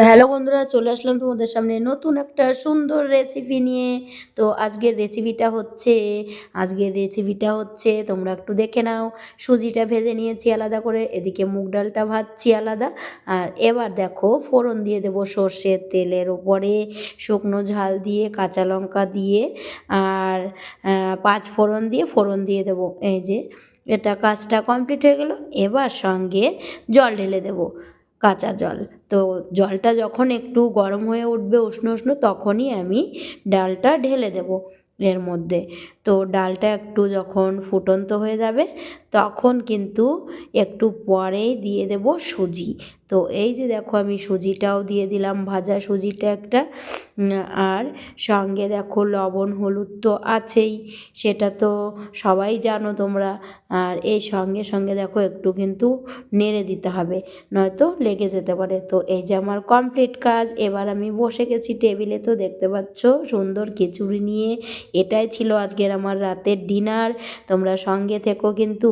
Hello বন্ধুরা, চলে আসলাম তোমাদের সামনে নতুন একটা সুন্দর রেসিপি নিয়ে। তো আজকের রেসিপিটা হচ্ছে তোমরা একটু দেখে নাও। সুজিটা ভেজে নিয়েছি আলাদা করে, এদিকে মুগ ডালটা ভাজছি আলাদা। আর এবার দেখো ফোড়ন দিয়ে দেবো সর্ষের তেলের ওপরে, শুকনো ঝাল দিয়ে, কাঁচা লঙ্কা দিয়ে, আর পাঁচ ফোড়ন দিয়ে দেবো। এই যে এটা কাজটা কমপ্লিট হয়ে গেল। এবার সঙ্গে জল ঢেলে দেবো, কাঁচা জল। তো জলটা যখন একটু গরম হয়ে উঠবে, উষ্ণ উষ্ণ, তখনই আমি ডালটা ঢেলে দেব এর মধ্যে। তো ডালটা একটু যখন ফুটন্ত হয়ে যাবে, তখন কিন্তু একটু পরেই দিয়ে দেব সুজি। তো এই যে দেখো আমি সুজিটাও দিয়ে দিলাম, ভাজা সুজিটা একটা। আর সঙ্গে দেখো লবণ হলুদ তো আছেই, সেটা তো সবাই জানো তোমরা। আর এই সঙ্গে সঙ্গে দেখো একটু কিন্তু নেড়ে দিতে হবে, নয়তো লেগে যেতে পারে। তো এই যে আমার কমপ্লিট কাজ। এবার আমি বসে গেছি টেবিলে, তো দেখতে পাচ্ছ সুন্দর খিচুড়ি নিয়ে। এটাই ছিল আজকের আমার রাতের ডিনার। তোমরা সঙ্গে থেকো কিন্তু।